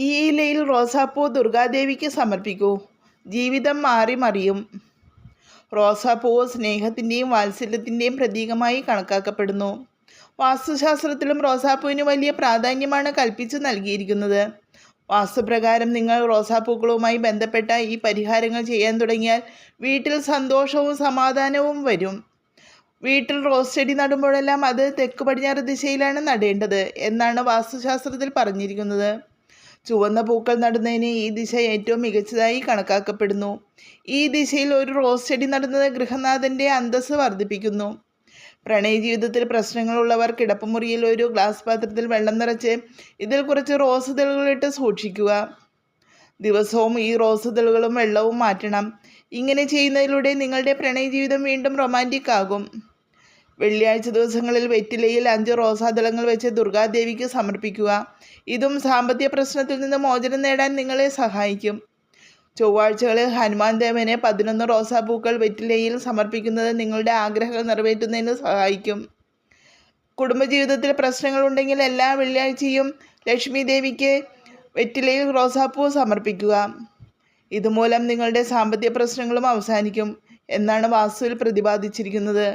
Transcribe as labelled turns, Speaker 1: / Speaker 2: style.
Speaker 1: ഈ ഇലയിൽ റോസാപ്പൂ ദുർഗാദേവിക്ക് സമർപ്പിക്കൂ. ജീവിതം മാറി മറിയും. റോസാപ്പൂവ് സ്നേഹത്തിൻ്റെയും വാത്സല്യത്തിൻ്റെയും പ്രതീകമായി കണക്കാക്കപ്പെടുന്നു. വാസ്തുശാസ്ത്രത്തിലും റോസാപ്പൂവിന് വലിയ പ്രാധാന്യമാണ് കൽപ്പിച്ചു നൽകിയിരിക്കുന്നത്. വാസ്തുപ്രകാരം നിങ്ങൾ റോസാപ്പൂക്കളുമായി ബന്ധപ്പെട്ട ഈ പരിഹാരങ്ങൾ ചെയ്യാൻ തുടങ്ങിയാൽ വീട്ടിൽ സന്തോഷവും സമാധാനവും വരും. വീട്ടിൽ റോസ് ചെടി നടുമ്പോഴെല്ലാം അത് തെക്ക് പടിഞ്ഞാറ് ദിശയിലാണ് നടേണ്ടത് എന്നാണ് വാസ്തുശാസ്ത്രത്തിൽ പറഞ്ഞിരിക്കുന്നത്. ചുവന്ന പൂക്കൾ നടുന്നതിന് ഈ ദിശ ഏറ്റവും മികച്ചതായി കണക്കാക്കപ്പെടുന്നു. ഈ ദിശയിൽ ഒരു റോസ് ചെടി നടുന്നത് ഗൃഹനാഥൻ്റെ അന്തസ്സ് വർദ്ധിപ്പിക്കുന്നു. പ്രണയ ജീവിതത്തിൽ പ്രശ്നങ്ങളുള്ളവർ കിടപ്പുമുറിയിൽ ഒരു ഗ്ലാസ് പാത്രത്തിൽ വെള്ളം നിറച്ച് ഇതിൽ കുറച്ച് റോസ് ഇതളുകളിട്ട് സൂക്ഷിക്കുക. ദിവസവും ഈ റോസ് ഇതളുകളും വെള്ളവും മാറ്റണം. ഇങ്ങനെ ചെയ്യുന്നതിലൂടെ നിങ്ങളുടെ പ്രണയ ജീവിതം വീണ്ടും റൊമാൻറ്റിക് ആകും. വെള്ളിയാഴ്ച ദിവസങ്ങളിൽ വെറ്റിലയിൽ 5 റോസാദളങ്ങൾ വെച്ച് ദുർഗാദേവിക്ക് സമർപ്പിക്കുക. ഇതും സാമ്പത്തിക പ്രശ്നത്തിൽ നിന്ന് മോചനം നേടാൻ നിങ്ങളെ സഹായിക്കും. ചൊവ്വാഴ്ചകളിൽ ഹനുമാൻ ദേവന് 11 റോസാപ്പൂക്കൾ വെറ്റിലയിൽ സമർപ്പിക്കുന്നത് നിങ്ങളുടെ ആഗ്രഹങ്ങൾ നിറവേറ്റുന്നതിന് സഹായിക്കും. കുടുംബജീവിതത്തിൽ പ്രശ്നങ്ങളുണ്ടെങ്കിൽ എല്ലാ വെള്ളിയാഴ്ചയും ലക്ഷ്മി ദേവിക്ക് വെറ്റിലയിൽ റോസാപ്പൂ സമർപ്പിക്കുക. ഇതുമൂലം നിങ്ങളുടെ സാമ്പത്തിക പ്രശ്നങ്ങളും അവസാനിക്കും എന്നാണ് വാസ്തുവിൽ പ്രതിപാദിച്ചിരിക്കുന്നത്.